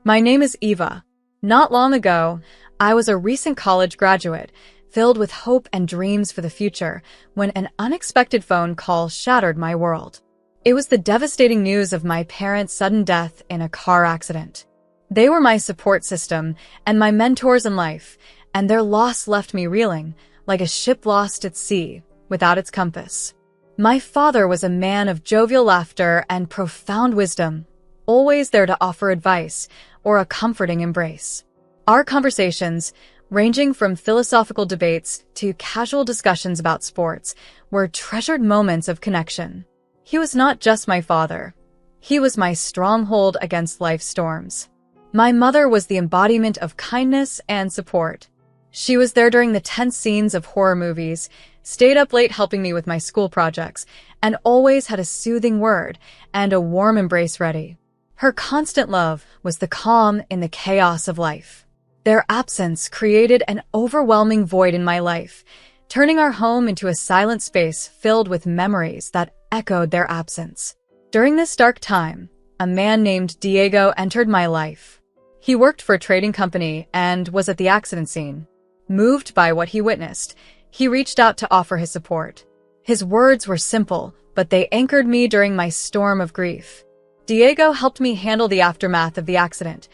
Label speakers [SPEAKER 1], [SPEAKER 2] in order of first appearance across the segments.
[SPEAKER 1] My name is Eva. Not long ago, I was a recent college graduate, filled with hope and dreams for the future, when an unexpected phone call shattered my world. It was the devastating news of my parents' sudden death in a car accident. They were my support system and my mentors in life, and their loss left me reeling, like a ship lost at sea, without its compass. My father was a man of jovial laughter and profound wisdom, always there to offer advice or a comforting embrace. Our conversations, ranging from philosophical debates to casual discussions about sports, were treasured moments of connection. He was not just my father. He was my stronghold against life's storms. My mother was the embodiment of kindness and support. She was there during the tense scenes of horror movies, stayed up late helping me with my school projects, and always had a soothing word and a warm embrace ready. Her constant love was the calm in the chaos of life. Their absence created an overwhelming void in my life, turning our home into a silent space filled with memories that echoed their absence. During this dark time, a man named Diego entered my life. He worked for a trading company and was at the accident scene. Moved by what he witnessed, he reached out to offer his support. His words were simple, but they anchored me during my storm of grief. Diego helped me handle the aftermath of the accident,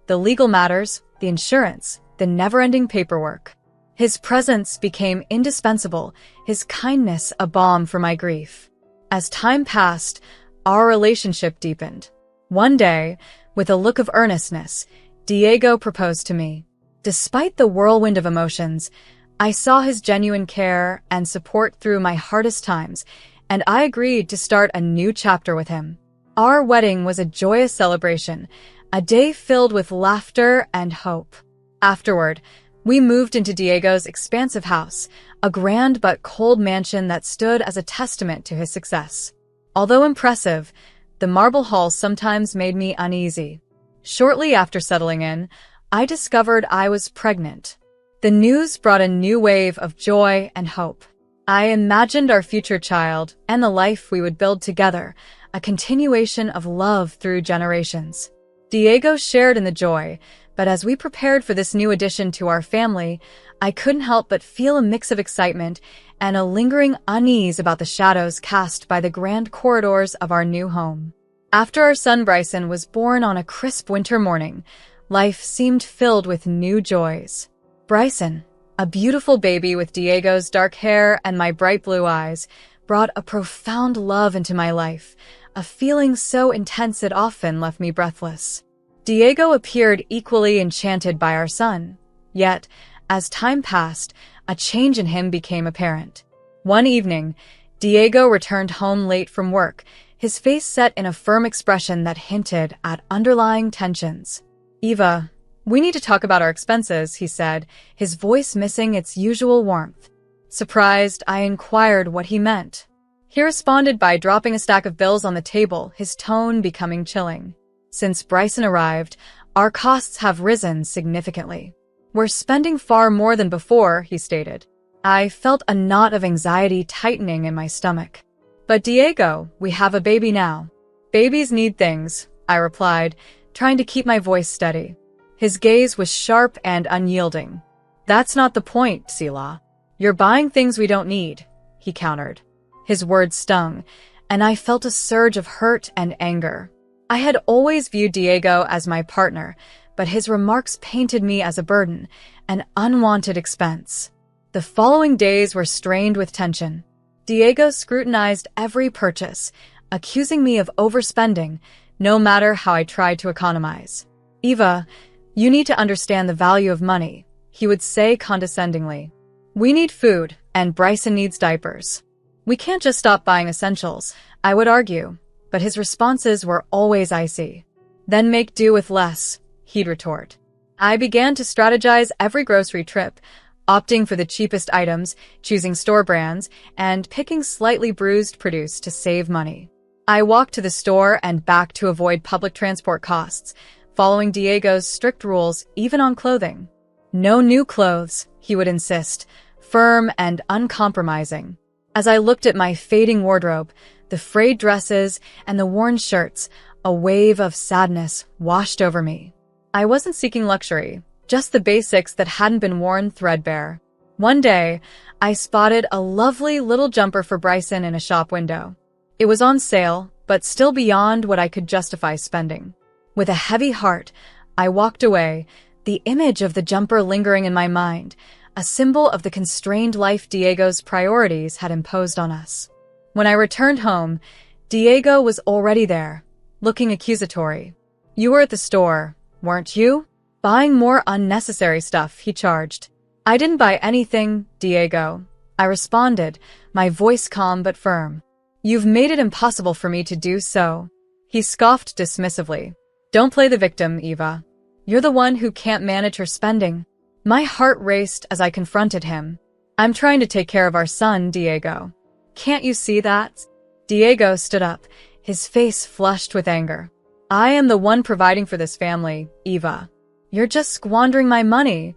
[SPEAKER 1] the legal matters, the insurance, the never-ending paperwork. His presence became indispensable, his kindness a balm for my grief. As time passed, our relationship deepened. One day, with a look of earnestness, Diego proposed to me. Despite the whirlwind of emotions, I saw his genuine care and support through my hardest times, and I agreed to start a new chapter with him. Our wedding was a joyous celebration, a day filled with laughter and hope. Afterward, we moved into Diego's expansive house, a grand but cold mansion that stood as a testament to his success. Although impressive, the marble halls sometimes made me uneasy. Shortly after settling in, I discovered I was pregnant. The news brought a new wave of joy and hope. I imagined our future child and the life we would build together, a continuation of love through generations. Diego shared in the joy, but as we prepared for this new addition to our family, I couldn't help but feel a mix of excitement and a lingering unease about the shadows cast by the grand corridors of our new home. After our son Bryson was born on a crisp winter morning, life seemed filled with new joys. Bryson, a beautiful baby with Diego's dark hair and my bright blue eyes, brought a profound love into my life, a feeling so intense it often left me breathless. Diego appeared equally enchanted by our son. Yet, as time passed, a change in him became apparent. One evening, Diego returned home late from work, his face set in a firm expression that hinted at underlying tensions. "Eva, we need to talk about our expenses," he said, his voice missing its usual warmth. Surprised, I inquired what he meant. He responded by dropping a stack of bills on the table, his tone becoming chilling. "Since Bryson arrived, our costs have risen significantly. We're spending far more than before," he stated. I felt a knot of anxiety tightening in my stomach. "But Diego, we have a baby now." "Babies need things," I replied, trying to keep my voice steady. His gaze was sharp and unyielding. "That's not the point, Sila. You're buying things we don't need," he countered. His words stung, and I felt a surge of hurt and anger. I had always viewed Diego as my partner, but his remarks painted me as a burden, an unwanted expense. The following days were strained with tension. Diego scrutinized every purchase, accusing me of overspending, no matter how I tried to economize. "Eva, you need to understand the value of money," he would say condescendingly. "We need food, and Bryson needs diapers. We can't just stop buying essentials," I would argue, but his responses were always icy. "Then make do with less," he'd retort. I began to strategize every grocery trip, opting for the cheapest items, choosing store brands, and picking slightly bruised produce to save money. I walked to the store and back to avoid public transport costs, following Diego's strict rules even on clothing. "No new clothes," he would insist, firm and uncompromising. As I looked at my fading wardrobe, the frayed dresses and the worn shirts, a wave of sadness washed over me. I wasn't seeking luxury, just the basics that hadn't been worn threadbare. One day, I spotted a lovely little jumper for Bryson in a shop window. It was on sale, but still beyond what I could justify spending. With a heavy heart, I walked away, the image of the jumper lingering in my mind, a symbol of the constrained life Diego's priorities had imposed on us. When I returned home, Diego was already there, looking accusatory. "You were at the store, weren't you? Buying more unnecessary stuff," he charged. "I didn't buy anything, Diego," I responded, my voice calm but firm. "You've made it impossible for me to do so." He scoffed dismissively. "Don't play the victim, Eva. You're the one who can't manage her spending." My heart raced as I confronted him. "I'm trying to take care of our son, Diego. Can't you see that?" Diego stood up, his face flushed with anger. "I am the one providing for this family, Eva. You're just squandering my money."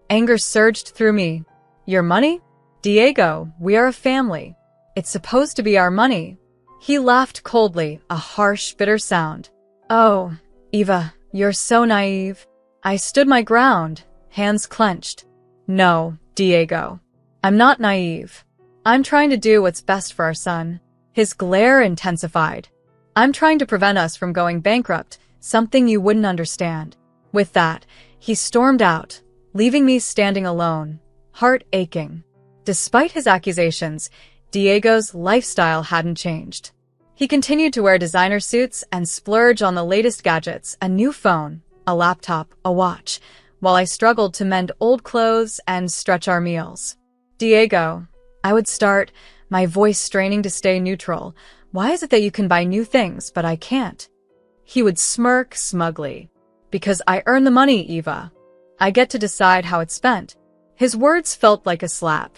[SPEAKER 1] Anger surged through me. "Your money? Diego, we are a family. It's supposed to be our money." He laughed coldly, a harsh, bitter sound. "Oh, Eva, you're so naive." I stood my ground, hands clenched. "No, Diego. I'm not naive. I'm trying to do what's best for our son." His glare intensified. "I'm trying to prevent us from going bankrupt, something you wouldn't understand." With that, he stormed out, leaving me standing alone, heart aching. Despite his accusations, Diego's lifestyle hadn't changed. He continued to wear designer suits and splurge on the latest gadgets, a new phone, a laptop, a watch, while I struggled to mend old clothes and stretch our meals. "Diego," I would start, my voice straining to stay neutral, "why is it that you can buy new things, but I can't?" He would smirk smugly. "Because I earn the money, Eva. I get to decide how it's spent." His words felt like a slap.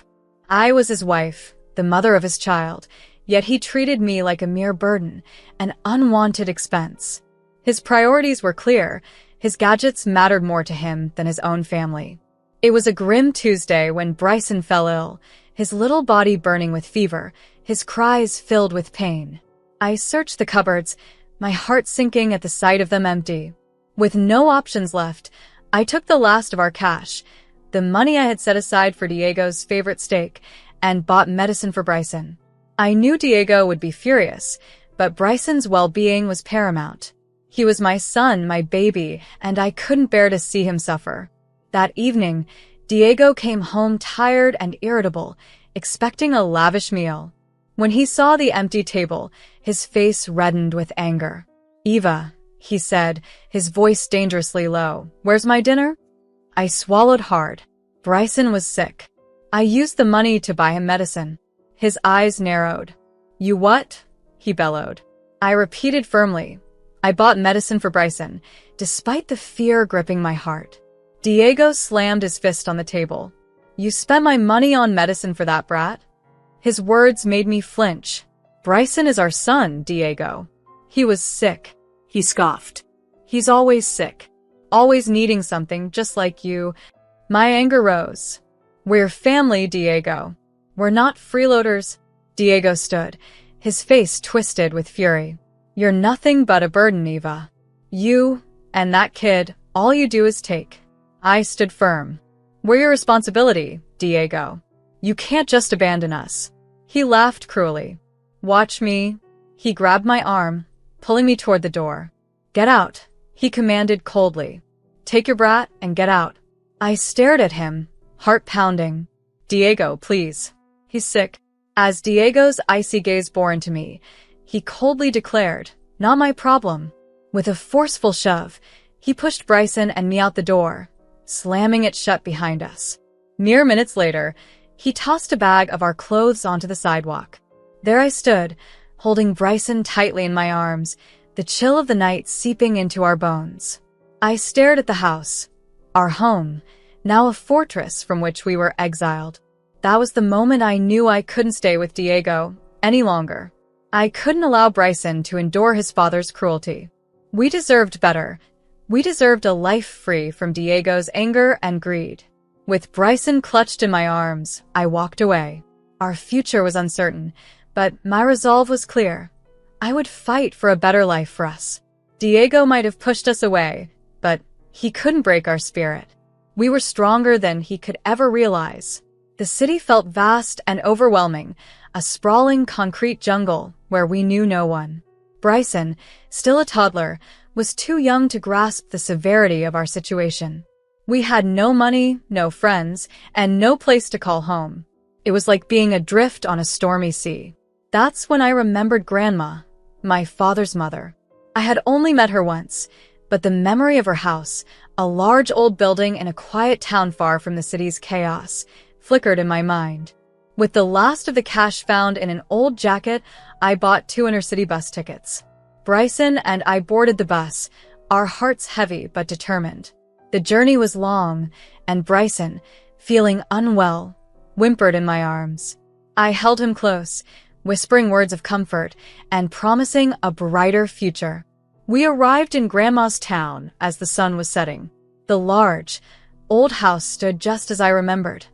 [SPEAKER 1] I was his wife, the mother of his child, yet he treated me like a mere burden, an unwanted expense. His priorities were clear. His gadgets mattered more to him than his own family. It was a grim Tuesday when Bryson fell ill, his little body burning with fever, his cries filled with pain. I searched the cupboards, my heart sinking at the sight of them empty. With no options left, I took the last of our cash, the money I had set aside for Diego's favorite steak, and bought medicine for Bryson. I knew Diego would be furious, but Bryson's well-being was paramount. He was my son, my baby, and I couldn't bear to see him suffer. That evening, Diego came home tired and irritable, expecting a lavish meal. When he saw the empty table, his face reddened with anger. "Eva," he said, his voice dangerously low, "where's my dinner?" I swallowed hard. Bryson was sick. I used the money to buy him medicine. His eyes narrowed. "You what?" he bellowed. I repeated firmly. "I bought medicine for Bryson, despite the fear gripping my heart." Diego slammed his fist on the table. "You spent my money on medicine for that brat?" His words made me flinch. "Bryson is our son, Diego. He was sick," he scoffed. "He's always sick, always needing something just like you." My anger rose. "We're family, Diego. We're not freeloaders." Diego stood, his face twisted with fury. "You're nothing but a burden, Eva. You and that kid, all you do is take." I stood firm. "We're your responsibility, Diego. You can't just abandon us." He laughed cruelly. "Watch me." He grabbed my arm, pulling me toward the door. "Get out," he commanded coldly. "Take your brat and get out." I stared at him, heart pounding. "Diego, please. He's sick." As Diego's icy gaze bore into me, he coldly declared, "Not my problem." With a forceful shove, he pushed Bryson and me out the door, slamming it shut behind us. Mere minutes later, he tossed a bag of our clothes onto the sidewalk. There I stood, holding Bryson tightly in my arms, the chill of the night seeping into our bones. I stared at the house, our home, now a fortress from which we were exiled. That was the moment I knew I couldn't stay with Diego any longer. I couldn't allow Bryson to endure his father's cruelty. We deserved better. We deserved a life free from Diego's anger and greed. With Bryson clutched in my arms, I walked away. Our future was uncertain, but my resolve was clear. I would fight for a better life for us. Diego might have pushed us away, but He couldn't break our spirit. We were stronger than he could ever realize. The city felt vast and overwhelming, a sprawling concrete jungle where we knew no one. Bryson, still a toddler, was too young to grasp the severity of our situation. We had no money, no friends, and no place to call home. It was like being adrift on a stormy sea. That's when I remembered Grandma, my father's mother. I had only met her once, but the memory of her house, a large old building in a quiet town far from the city's chaos, flickered in my mind. With the last of the cash found in an old jacket, I bought 2 inner-city bus tickets. Bryson and I boarded the bus, our hearts heavy but determined. The journey was long, and Bryson, feeling unwell, whimpered in my arms. I held him close, whispering words of comfort and promising a brighter future. We arrived in Grandma's town as the sun was setting. The large, old house stood just as I remembered,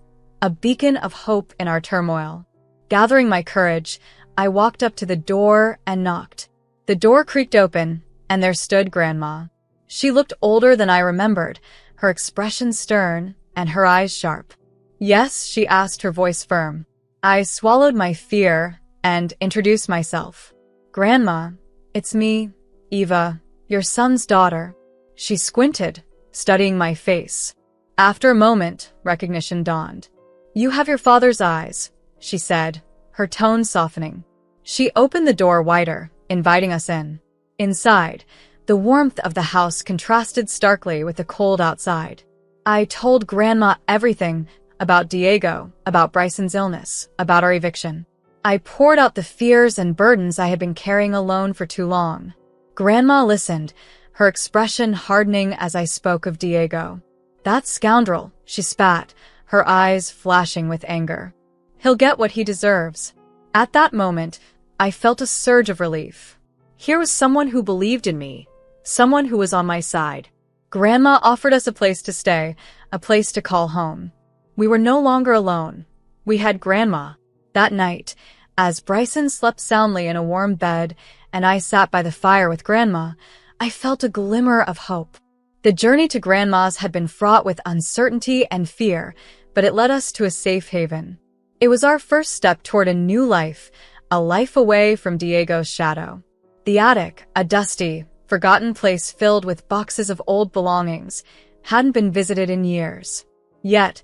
[SPEAKER 1] a beacon of hope in our turmoil. Gathering my courage, I walked up to the door and knocked. The door creaked open, and there stood Grandma. She looked older than I remembered, her expression stern and her eyes sharp. "Yes?" she asked, her voice firm. I swallowed my fear and introduced myself. "Grandma, it's me, Eva, your son's daughter." She squinted, studying my face. After a moment, recognition dawned. "You have your father's eyes," she said, her tone softening. She opened the door wider, inviting us in. Inside, the warmth of the house contrasted starkly with the cold outside. I told Grandma everything about Diego, about Bryson's illness, about our eviction. I poured out the fears and burdens I had been carrying alone for too long. Grandma listened, her expression hardening as I spoke of Diego. "That scoundrel," she spat, her eyes flashing with anger. "He'll get what he deserves." At that moment, I felt a surge of relief. Here was someone who believed in me, someone who was on my side. Grandma offered us a place to stay, a place to call home. We were no longer alone. We had Grandma. That night, as Bryson slept soundly in a warm bed and I sat by the fire with Grandma, I felt a glimmer of hope. The journey to Grandma's had been fraught with uncertainty and fear, but it led us to a safe haven. It was our first step toward a new life, a life away from Diego's shadow. The attic, a dusty, forgotten place filled with boxes of old belongings, hadn't been visited in years. Yet,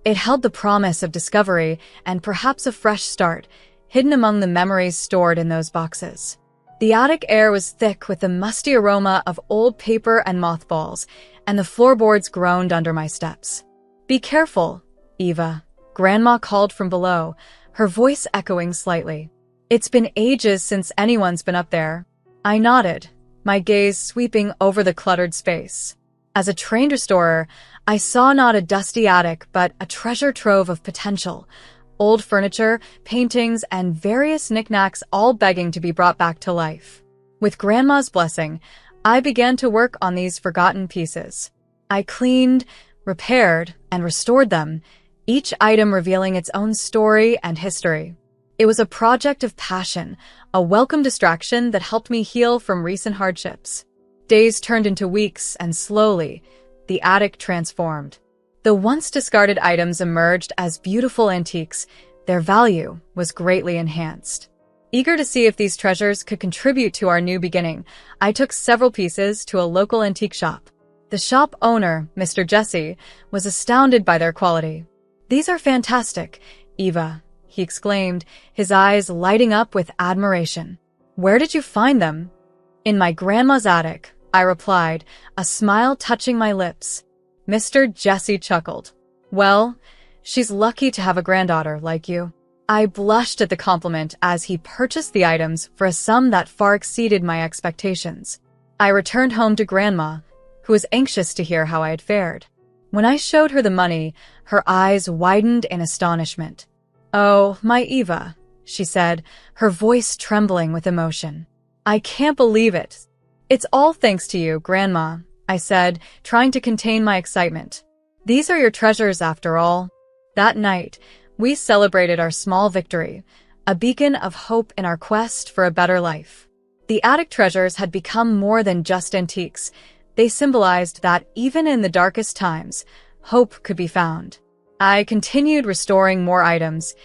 [SPEAKER 1] it held the promise of discovery and perhaps a fresh start, hidden among the memories stored in those boxes. The attic air was thick with the musty aroma of old paper and mothballs, and the floorboards groaned under my steps. "Be careful, Eva," Grandma called from below, her voice echoing slightly. "It's been ages since anyone's been up there." I nodded, my gaze sweeping over the cluttered space. As a trained restorer, I saw not a dusty attic but a treasure trove of potential. Old furniture, paintings, and various knickknacks all begging to be brought back to life. With Grandma's blessing, I began to work on these forgotten pieces. I cleaned, repaired, and restored them, each item revealing its own story and history. It was a project of passion, a welcome distraction that helped me heal from recent hardships. Days turned into weeks, and slowly, the attic transformed. The once discarded items emerged as beautiful antiques. Their value was greatly enhanced. Eager to see if these treasures could contribute to our new beginning, I took several pieces to a local antique shop. The shop owner, Mr. Jesse, was astounded by their quality. "These are fantastic, Eva," he exclaimed, his eyes lighting up with admiration. "Where did you find them?" "In my grandma's attic," I replied, a smile touching my lips. Mr. Jesse chuckled. "Well, she's lucky to have a granddaughter like you." I blushed at the compliment as he purchased the items for a sum that far exceeded my expectations. I returned home to Grandma, who was anxious to hear how I had fared. When I showed her the money, her eyes widened in astonishment. "Oh, my Eva," she said, her voice trembling with emotion. "I can't believe it." "It's all thanks to you, Grandma," I said, trying to contain my excitement. "These are your treasures after all." That night, we celebrated our small victory, a beacon of hope in our quest for a better life. The attic treasures had become more than just antiques. They symbolized that even in the darkest times, hope could be found. I continued restoring more items,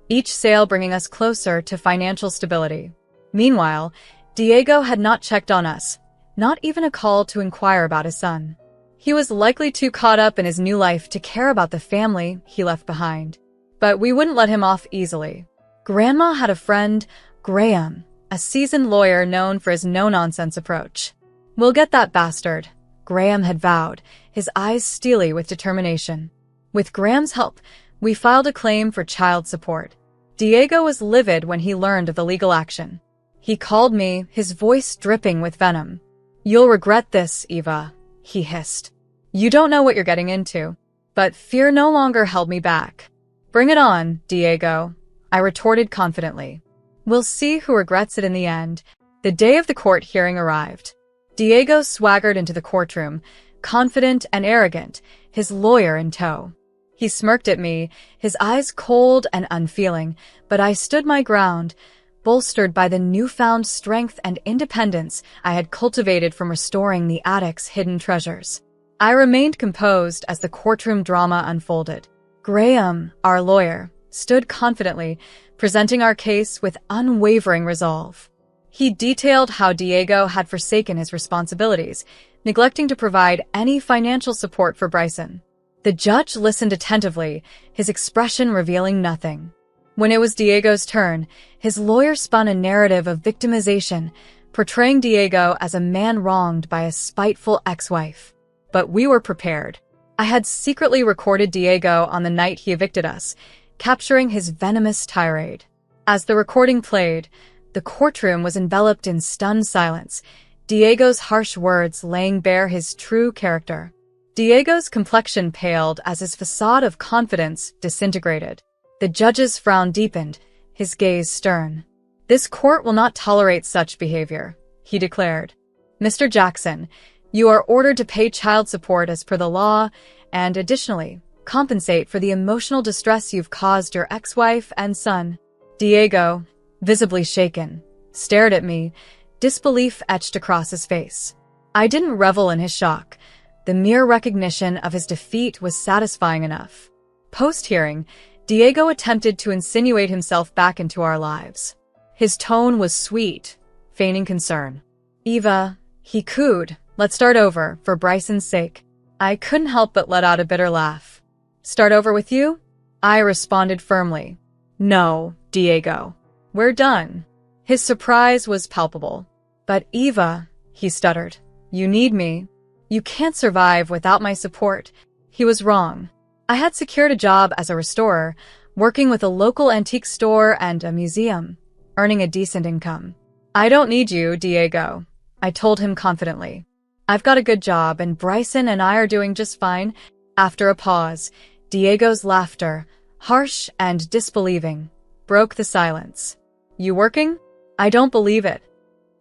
[SPEAKER 1] each sale bringing us closer to financial stability. Meanwhile, Diego had not checked on us, not even a call to inquire about his son. He was likely too caught up in his new life to care about the family he left behind. But we wouldn't let him off easily. Grandma had a friend, Graham, a seasoned lawyer known for his no-nonsense approach. "We'll get that bastard," Graham had vowed, his eyes steely with determination. With Graham's help, we filed a claim for child support. Diego was livid when he learned of the legal action. He called me, his voice dripping with venom. "You'll regret this, Eva," he hissed. "You don't know what you're getting into." But fear no longer held me back. "Bring it on, Diego," I retorted confidently. "We'll see who regrets it in the end." The day of the court hearing arrived. Diego swaggered into the courtroom, confident and arrogant, his lawyer in tow. He smirked at me, his eyes cold and unfeeling, but I stood my ground, bolstered by the newfound strength and independence I had cultivated from restoring the attic's hidden treasures. I remained composed as the courtroom drama unfolded. Graham, our lawyer, stood confidently, presenting our case with unwavering resolve. He detailed how Diego had forsaken his responsibilities, neglecting to provide any financial support for Bryson. The judge listened attentively, his expression revealing nothing. When it was Diego's turn, his lawyer spun a narrative of victimization, portraying Diego as a man wronged by a spiteful ex-wife. But we were prepared. I had secretly recorded Diego on the night he evicted us, capturing his venomous tirade. As the recording played, the courtroom was enveloped in stunned silence, Diego's harsh words laying bare his true character. Diego's complexion paled as his facade of confidence disintegrated. The judge's frown deepened, his gaze stern. "This court will not tolerate such behavior," he declared. "Mr. Jackson, you are ordered to pay child support as per the law and, additionally, compensate for the emotional distress you've caused your ex-wife and son." Diego, visibly shaken, stared at me, disbelief etched across his face. I didn't revel in his shock. The mere recognition of his defeat was satisfying enough. Post-hearing, Diego attempted to insinuate himself back into our lives. His tone was sweet, feigning concern. "Eva," he cooed, "let's start over, for Bryson's sake." I couldn't help but let out a bitter laugh. "Start over with you?" I responded firmly. "No, Diego. We're done." His surprise was palpable. "But Eva," he stuttered, "you need me. You can't survive without my support." He was wrong. I had secured a job as a restorer, working with a local antique store and a museum, earning a decent income. "I don't need you, Diego," I told him confidently. "I've got a good job, and Bryson and I are doing just fine." After a pause, Diego's laughter, harsh and disbelieving, broke the silence. "You working? I don't believe it."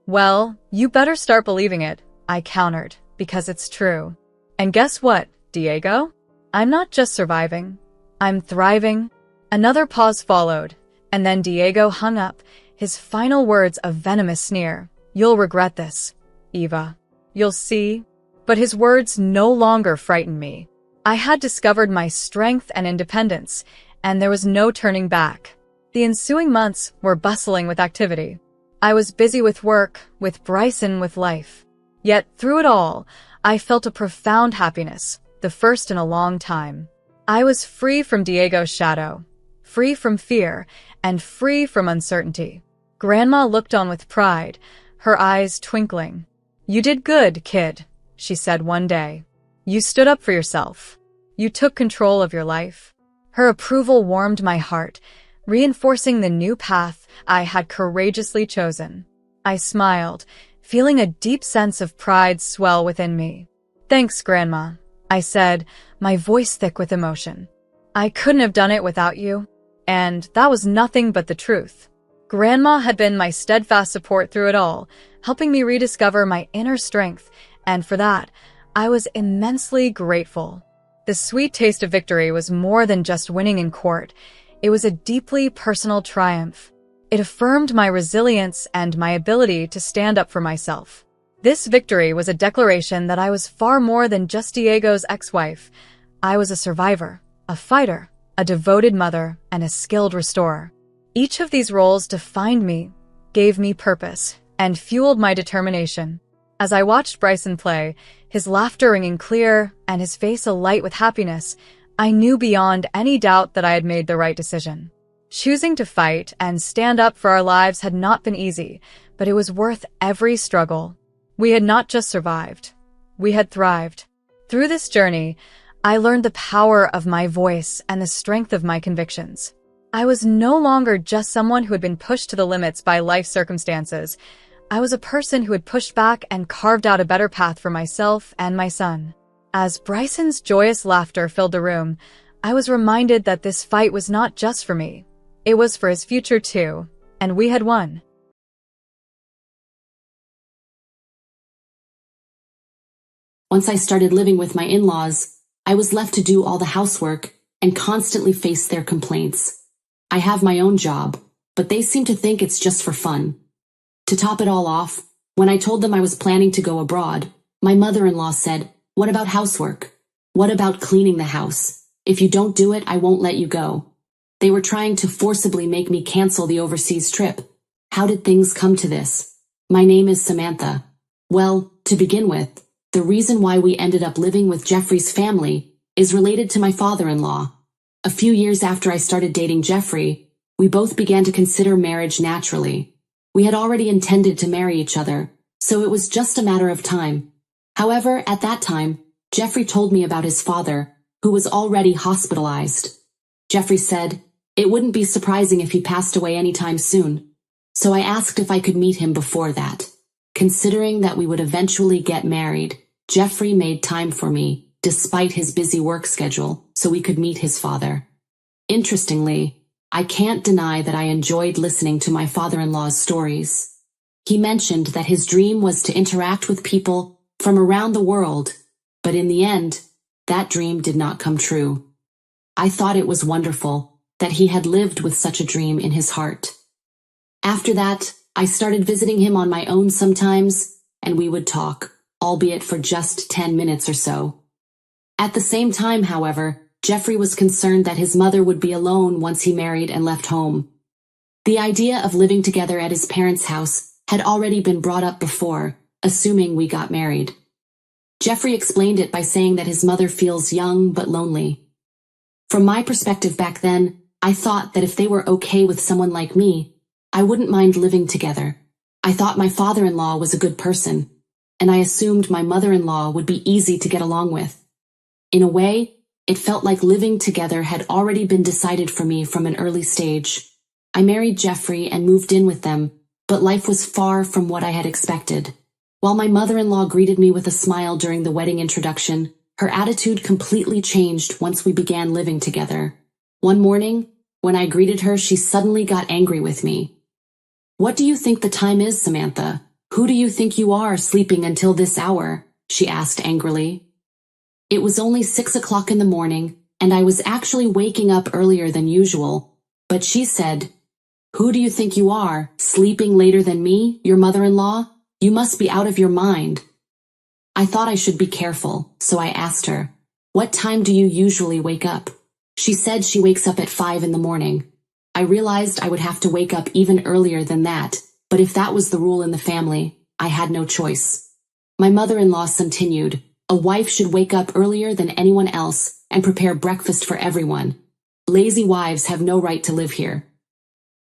[SPEAKER 1] "Well, you better start believing it," I countered, "because it's true. And guess what, Diego? I'm not just surviving. I'm thriving." Another pause followed, and then Diego hung up, his final words a venomous sneer. "You'll regret this, Eva. You'll see." But his words no longer frightened me. I had discovered my strength and independence, and there was no turning back. The ensuing months were bustling with activity. I was busy with work, with Bryson, with life. Yet through it all, I felt a profound happiness, the first in a long time. I was free from Diego's shadow, free from fear, and free from uncertainty. Grandma looked on with pride, her eyes twinkling. "You did good, kid," she said one day. "You stood up for yourself. You took control of your life." Her approval warmed my heart, reinforcing the new path I had courageously chosen. I smiled, feeling a deep sense of pride swell within me. "Thanks, Grandma," I said, my voice thick with emotion. "I couldn't have done it without you." And that was nothing but the truth. Grandma had been my steadfast support through it all, helping me rediscover my inner strength, and for that, I was immensely grateful. The sweet taste of victory was more than just winning in court. It was a deeply personal triumph. It affirmed my resilience and my ability to stand up for myself. This victory was a declaration that I was far more than just Diego's ex-wife. I was a survivor, a fighter, a devoted mother, and a skilled restorer. Each of these roles defined me, gave me purpose, and fueled my determination. As I watched Bryson play, his laughter ringing clear and his face alight with happiness, I knew beyond any doubt that I had made the right decision. Choosing to fight and stand up for our lives had not been easy, but it was worth every struggle. We had not just survived, we had thrived. Through this journey, I learned the power of my voice and the strength of my convictions. I was no longer just someone who had been pushed to the limits by life circumstances. I was a person who had pushed back and carved out a better path for myself and my son. As Bryson's joyous laughter filled the room, I was reminded that this fight was not just for me. It was for his future too, and we had won.
[SPEAKER 2] Once I started living with my in-laws, I was left to do all the housework and constantly face their complaints. I have my own job, but they seem to think it's just for fun. To top it all off, when I told them I was planning to go abroad, my mother-in-law said, "What about housework? What about cleaning the house? If you don't do it, I won't let you go." They were trying to forcibly make me cancel the overseas trip. How did things come to this? My name is Samantha. Well, to begin with, the reason why we ended up living with Jeffrey's family is related to my father-in-law. A few years after I started dating Jeffrey, we both began to consider marriage naturally. We had already intended to marry each other, so it was just a matter of time. However, at that time, Jeffrey told me about his father, who was already hospitalized. Jeffrey said, it wouldn't be surprising if he passed away anytime soon, so I asked if I could meet him before that. Considering that we would eventually get married, Jeffrey made time for me, despite his busy work schedule, so we could meet his father. Interestingly, I can't deny that I enjoyed listening to my father-in-law's stories. He mentioned that his dream was to interact with people from around the world, but in the end, that dream did not come true. I thought it was wonderful that he had lived with such a dream in his heart. After that, I started visiting him on my own sometimes, and we would talk, albeit for just 10 minutes or so. At the same time, however, Jeffrey was concerned that his mother would be alone once he married and left home. The idea of living together at his parents' house had already been brought up before, assuming we got married. Jeffrey explained it by saying that his mother feels young but lonely. From my perspective back then, I thought that if they were okay with someone like me, I wouldn't mind living together. I thought my father-in-law was a good person, and I assumed my mother-in-law would be easy to get along with. In a way, it felt like living together had already been decided for me from an early stage. I married Jeffrey and moved in with them, but life was far from what I had expected. While my mother-in-law greeted me with a smile during the wedding introduction, her attitude completely changed once we began living together. One morning, when I greeted her, she suddenly got angry with me. "What do you think the time is, Samantha? Who do you think you are, sleeping until this hour?" she asked angrily. It was only 6 o'clock in the morning, and I was actually waking up earlier than usual, but she said, "Who do you think you are, sleeping later than me, your mother-in-law? You must be out of your mind." I thought I should be careful, so I asked her, "What time do you usually wake up?" She said she wakes up at 5 in the morning. I realized I would have to wake up even earlier than that, but if that was the rule in the family, I had no choice. My mother-in-law continued, "A wife should wake up earlier than anyone else and prepare breakfast for everyone. Lazy wives have no right to live here."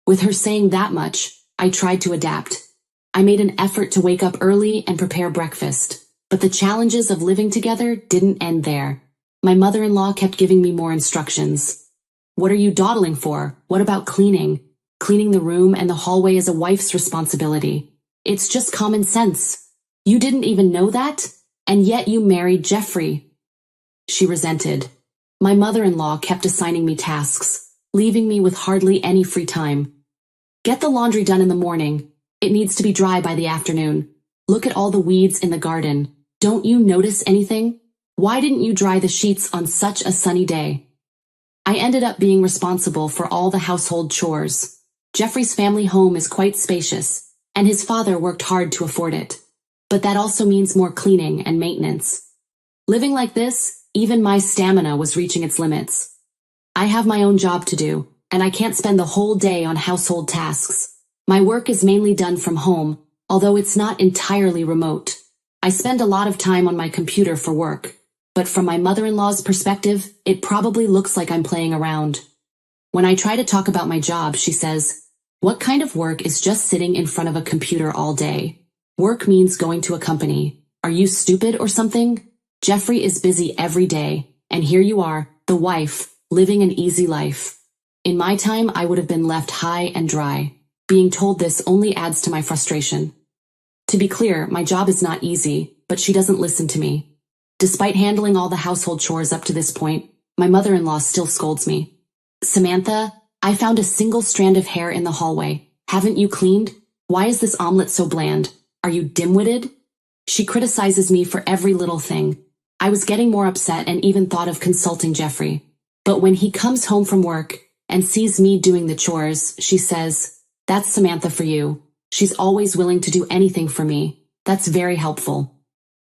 [SPEAKER 2] With her saying that much, I tried to adapt. I made an effort to wake up early and prepare breakfast, but the challenges of living together didn't end there. My mother-in-law kept giving me more instructions. "What are you dawdling for? What about cleaning? Cleaning the room and the hallway is a wife's responsibility. It's just common sense. You didn't even know that? And yet you married Jeffrey." She resented. My mother-in-law kept assigning me tasks, leaving me with hardly any free time. "Get the laundry done in the morning. It needs to be dry by the afternoon. Look at all the weeds in the garden. Don't you notice anything? Why didn't you dry the sheets on such a sunny day?" I ended up being responsible for all the household chores. Jeffrey's family home is quite spacious, and his father worked hard to afford it. but that also means more cleaning and maintenance. Living like this, even my stamina was reaching its limits. I have my own job to do, and I can't spend the whole day on household tasks. My work is mainly done from home, although it's not entirely remote. I spend a lot of time on my computer for work, but from my mother-in-law's perspective, it probably looks like I'm playing around. When I try to talk about my job, she says, "What kind of work is just sitting in front of a computer all day? Work means going to a company. Are you stupid or something? Jeffrey is busy every day, and here you are, the wife, living an easy life." In my time, I would have been left high and dry. Being told this only adds to my frustration. To be clear, my job is not easy, but she doesn't listen to me. Despite handling all the household chores up to this point, my mother-in-law still scolds me. "Samantha, I found a single strand of hair in the hallway. Haven't you cleaned? Why is this omelet so bland? Are you dim-witted?" She criticizes me for every little thing. I was getting more upset and even thought of consulting Jeffrey. But when he comes home from work and sees me doing the chores, she says, "That's Samantha for you. She's always willing to do anything for me. That's very helpful."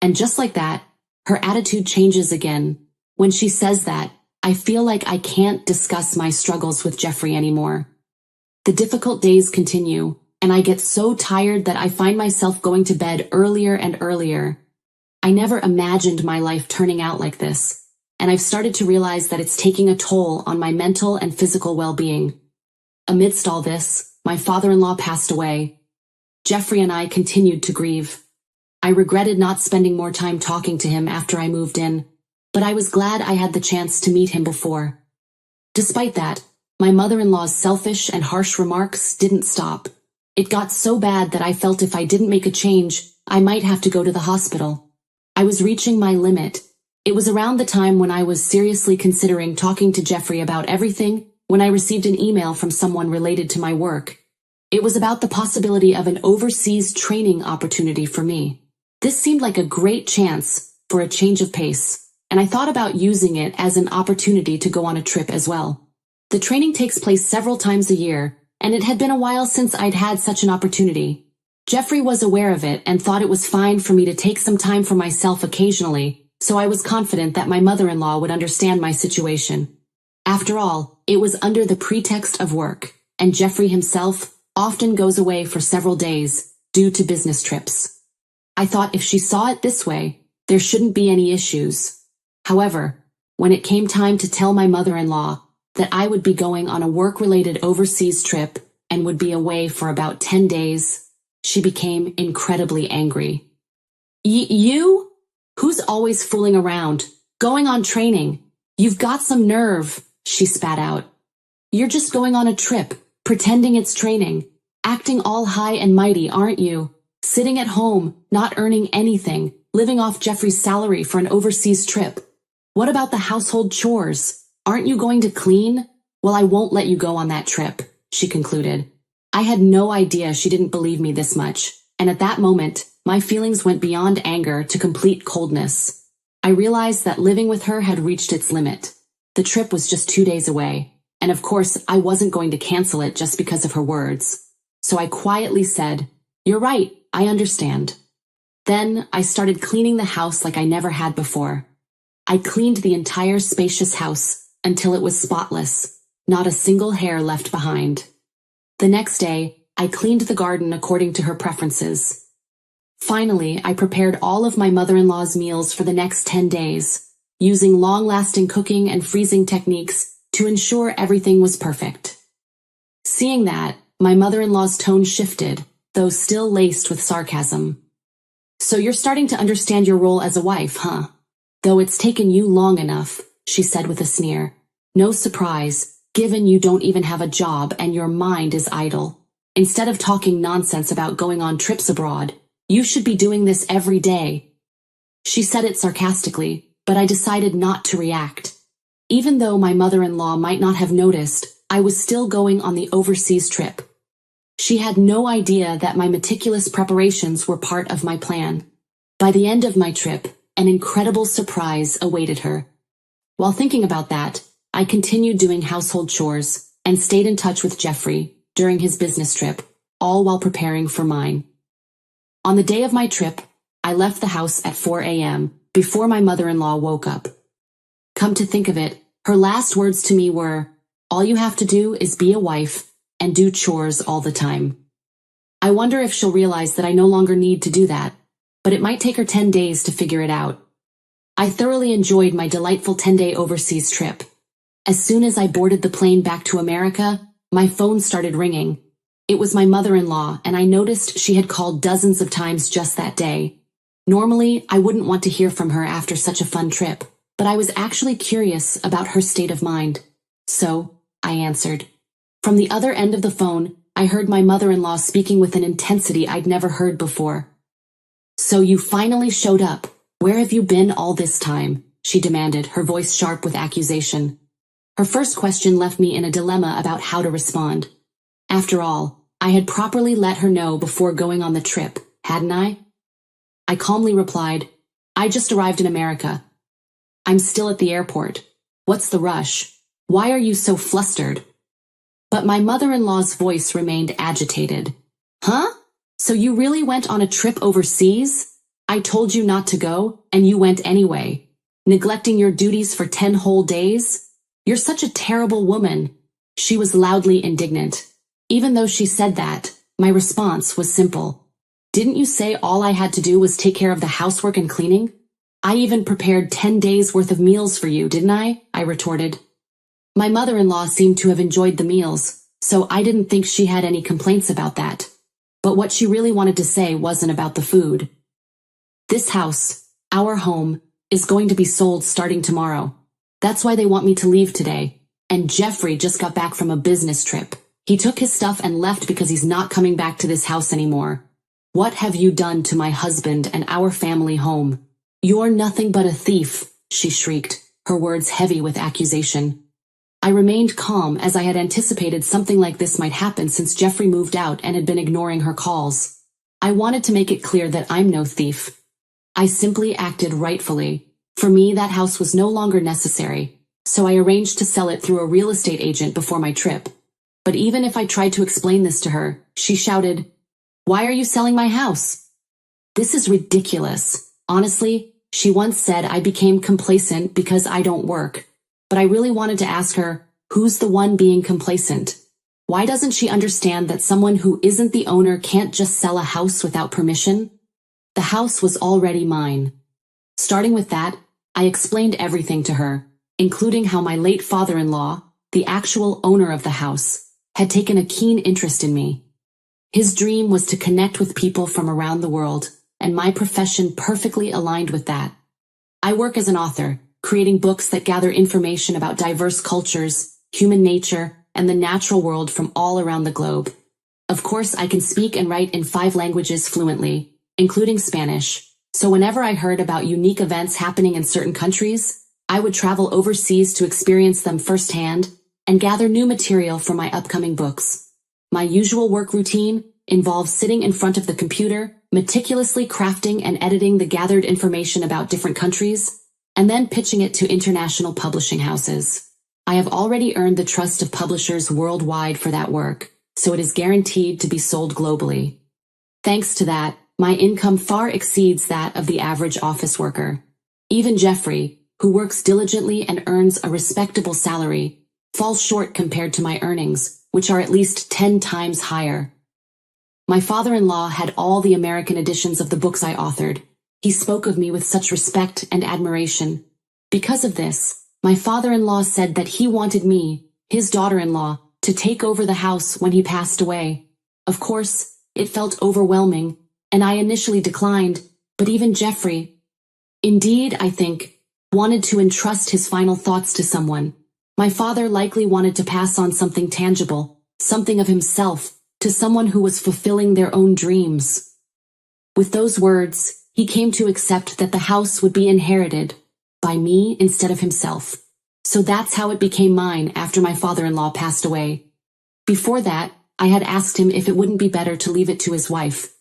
[SPEAKER 2] And just like that, her attitude changes again. When she says that, I feel like I can't discuss my struggles with Jeffrey anymore. The difficult days continue, and I get so tired that I find myself going to bed earlier and earlier. I never imagined my life turning out like this, and I've started to realize that it's taking a toll on my mental and physical well-being. Amidst all this, my father-in-law passed away. Jeffrey and I continued to grieve. I regretted not spending more time talking to him after I moved in, but I was glad I had the chance to meet him before. Despite that, my mother-in-law's selfish and harsh remarks didn't stop. It got so bad that I felt if I didn't make a change, I might have to go to the hospital. I was reaching my limit. It was around the time when I was seriously considering talking to Jeffrey about everything when I received an email from someone related to my work. It was about the possibility of an overseas training opportunity for me. This seemed like a great chance for a change of pace, and I thought about using it as an opportunity to go on a trip as well. The training takes place several times a year, and it had been a while since I'd had such an opportunity. Jeffrey was aware of it and thought it was fine for me to take some time for myself occasionally, so I was confident that my mother-in-law would understand my situation. After all, it was under the pretext of work, and Jeffrey himself often goes away for several days due to business trips. I thought if she saw it this way, there shouldn't be any issues. However, when it came time to tell my mother-in-law that I would be going on a work-related overseas trip and would be away for about 10 days, she became incredibly angry. You? Who's always fooling around? Going on training? You've got some nerve," she spat out. "You're just going on a trip, pretending it's training, acting all high and mighty, aren't you? Sitting at home, not earning anything, living off Jeffrey's salary for an overseas trip. What about the household chores? Aren't you going to clean? Well, I won't let you go on that trip," she concluded. I had no idea she didn't believe me this much, and at that moment, my feelings went beyond anger to complete coldness. I realized that living with her had reached its limit. The trip was just 2 days away, and of course, I wasn't going to cancel it just because of her words. So I quietly said, "You're right, I understand." Then I started cleaning the house like I never had before. I cleaned the entire spacious house until it was spotless, not a single hair left behind. The next day, I cleaned the garden according to her preferences. Finally, I prepared all of my mother-in-law's meals for the next 10 days, using long-lasting cooking and freezing techniques to ensure everything was perfect. Seeing that, my mother-in-law's tone shifted, though still laced with sarcasm. "So you're starting to understand your role as a wife, huh? Though it's taken you long enough," she said with a sneer. "No surprise, given you don't even have a job and your mind is idle. Instead of talking nonsense about going on trips abroad, you should be doing this every day." She said it sarcastically, but I decided not to react. Even though my mother-in-law might not have noticed, I was still going on the overseas trip. She had no idea that my meticulous preparations were part of my plan. By the end of my trip, an incredible surprise awaited her. While thinking about that, I continued doing household chores and stayed in touch with Jeffrey during his business trip, all while preparing for mine. On the day of my trip, I left the house at 4 a.m., before my mother-in-law woke up. Come to think of it, her last words to me were, "All you have to do is be a wife and do chores all the time." I wonder if she'll realize that I no longer need to do that, but it might take her 10 days to figure it out. I thoroughly enjoyed my delightful 10-day overseas trip. As soon as I boarded the plane back to America, my phone started ringing. It was my mother-in-law, and I noticed she had called dozens of times just that day. Normally, I wouldn't want to hear from her after such a fun trip, but I was actually curious about her state of mind. So, I answered. From the other end of the phone, I heard my mother-in-law speaking with an intensity I'd never heard before. "So you finally showed up. Where have you been all this time?" she demanded, her voice sharp with accusation. Her first question left me in a dilemma about how to respond. After all, I had properly let her know before going on the trip, hadn't I? I calmly replied, "I just arrived in America. I'm still at the airport. What's the rush? Why are you so flustered?" But my mother-in-law's voice remained agitated. "Huh? So you really went on a trip overseas? I told you not to go, and you went anyway. Neglecting your duties for 10 whole days? You're such a terrible woman." She was loudly indignant. Even though she said that, my response was simple. "Didn't you say all I had to do was take care of the housework and cleaning? I even prepared 10 days worth of meals for you, didn't I?" I retorted. My mother-in-law seemed to have enjoyed the meals, so I didn't think she had any complaints about that. But what she really wanted to say wasn't about the food. "This house, our home, is going to be sold starting tomorrow. That's why they want me to leave today. And Jeffrey just got back from a business trip. He took his stuff and left because he's not coming back to this house anymore. What have you done to my husband and our family home? You're nothing but a thief," she shrieked, her words heavy with accusation. I remained calm as I had anticipated something like this might happen since Jeffrey moved out and had been ignoring her calls. I wanted to make it clear that I'm no thief. I simply acted rightfully. For me, that house was no longer necessary, so I arranged to sell it through a real estate agent before my trip. But even if I tried to explain this to her, she shouted, "Why are you selling my house?" "This is ridiculous. Honestly," she once said, "I became complacent because I don't work." But I really wanted to ask her, who's the one being complacent? Why doesn't she understand that someone who isn't the owner can't just sell a house without permission? The house was already mine. Starting with that, I explained everything to her, including how my late father-in-law, the actual owner of the house, had taken a keen interest in me. His dream was to connect with people from around the world, and my profession perfectly aligned with that. I work as an author, creating books that gather information about diverse cultures, human nature, and the natural world from all around the globe. Of course, I can speak and write in 5 languages fluently, including Spanish, so whenever I heard about unique events happening in certain countries, I would travel overseas to experience them firsthand and gather new material for my upcoming books. My usual work routine involves sitting in front of the computer, meticulously crafting and editing the gathered information about different countries, and then pitching it to international publishing houses. I have already earned the trust of publishers worldwide for that work, so it is guaranteed to be sold globally. Thanks to that, my income far exceeds that of the average office worker. Even Jeffrey, who works diligently and earns a respectable salary, falls short compared to my earnings, which are at least 10 times higher. My father-in-law had all the American editions of the books I authored. He spoke of me with such respect and admiration. Because of this, my father-in-law said that he wanted me, his daughter-in-law, to take over the house when he passed away. Of course, it felt overwhelming, and I initially declined, but even Jeffrey, indeed, I think, wanted to entrust his final thoughts to someone. My father likely wanted to pass on something tangible, something of himself, to someone who was fulfilling their own dreams. With those words, he came to accept that the house would be inherited by me instead of himself. So that's how it became mine after my father-in-law passed away. Before that, I had asked him if it wouldn't be better to leave it to his wife.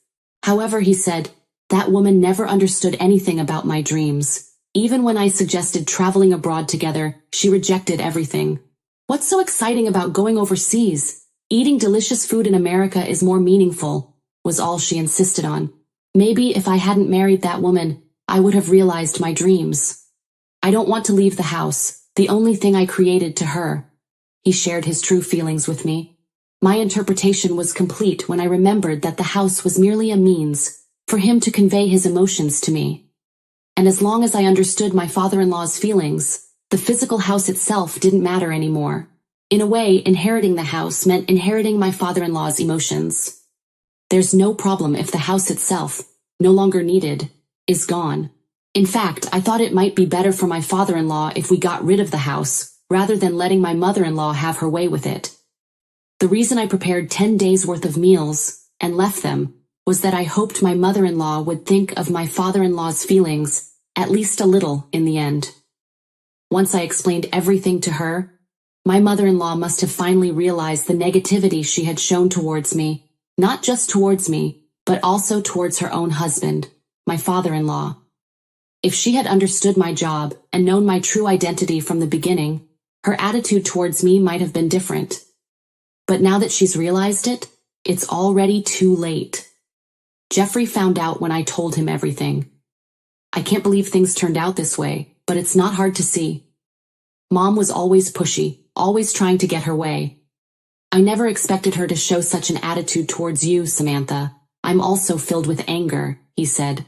[SPEAKER 2] However, he said, that woman never understood anything about my dreams. Even when I suggested traveling abroad together, she rejected everything. What's so exciting about going overseas? Eating delicious food in America is more meaningful, was all she insisted on. Maybe if I hadn't married that woman, I would have realized my dreams. I don't want to leave the house, the only thing I created to her. He shared his true feelings with me. My interpretation was complete when I remembered that the house was merely a means for him to convey his emotions to me. And as long as I understood my father-in-law's feelings, the physical house itself didn't matter anymore. In a way, inheriting the house meant inheriting my father-in-law's emotions. There's no problem if the house itself, no longer needed, is gone. In fact, I thought it might be better for my father-in-law if we got rid of the house, rather than letting my mother-in-law have her way with it. The reason I prepared 10 days' worth of meals and left them was that I hoped my mother-in-law would think of my father-in-law's feelings, at least a little, in the end. Once I explained everything to her, my mother-in-law must have finally realized the negativity she had shown towards me, not just towards me, but also towards her own husband, my father-in-law. If she had understood my job and known my true identity from the beginning, her attitude towards me might have been different. But now that she's realized it, it's already too late. Jeffrey found out when I told him everything. I can't believe things turned out this way, but it's not hard to see. Mom was always pushy, always trying to get her way. I never expected her to show such an attitude towards you, Samantha. I'm also filled with anger, he said.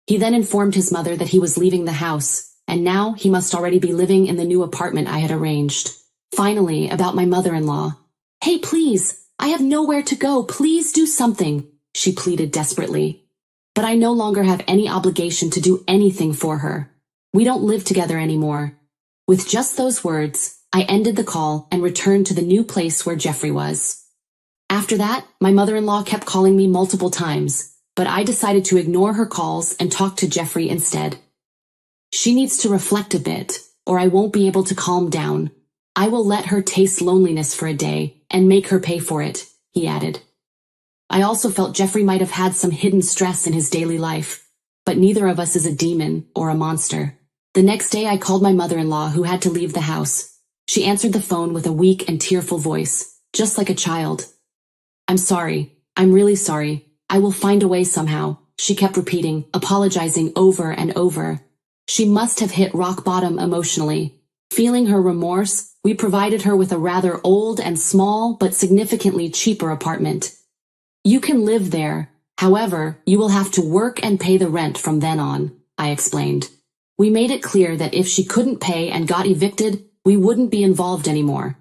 [SPEAKER 2] He then informed his mother that he was leaving the house, and now he must already be living in the new apartment I had arranged. Finally, about my mother-in-law. Hey, please, I have nowhere to go. Please do something, she pleaded desperately. But I no longer have any obligation to do anything for her. We don't live together anymore. With just those words, I ended the call and returned to the new place where Jeffrey was. After that, my mother-in-law kept calling me multiple times, but I decided to ignore her calls and talk to Jeffrey instead. She needs to reflect a bit, or I won't be able to calm down. I will let her taste loneliness for a day and make her pay for it, he added. I also felt Jeffrey might have had some hidden stress in his daily life, but neither of us is a demon or a monster. The next day I called my mother-in-law, who had to leave the house. She answered the phone with a weak and tearful voice, just like a child. I'm sorry. I'm really sorry. I will find a way somehow, she kept repeating, apologizing over and over. She must have hit rock bottom emotionally. Feeling her remorse, we provided her with a rather old and small but significantly cheaper apartment. You can live there. However, you will have to work and pay the rent from then on, I explained. We made it clear that if she couldn't pay and got evicted, we wouldn't be involved anymore.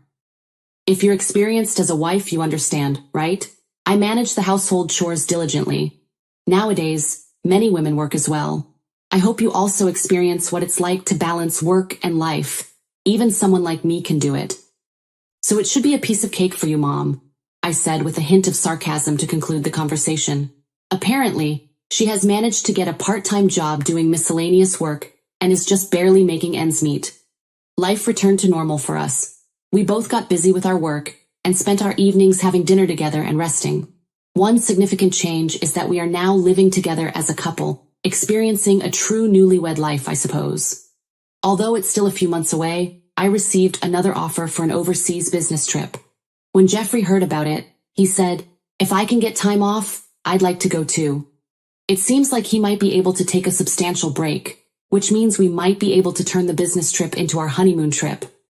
[SPEAKER 2] If you're experienced as a wife, you understand, right? I manage the household chores diligently. Nowadays, many women work as well. I hope you also experience what it's like to balance work and life. Even someone like me can do it. So it should be a piece of cake for you, Mom, I said with a hint of sarcasm to conclude the conversation. Apparently, she has managed to get a part-time job doing miscellaneous work and is just barely making ends meet. Life returned to normal for us. We both got busy with our work and spent our evenings having dinner together and resting. One significant change is that we are now living together as a couple, experiencing a true newlywed life, I suppose. Although it's still a few months away, I received another offer for an overseas business trip. When Jeffrey heard about it, he said, if I can get time off, I'd like to go too. It seems like he might be able to take a substantial break, which means we might be able to turn the business trip into our honeymoon trip.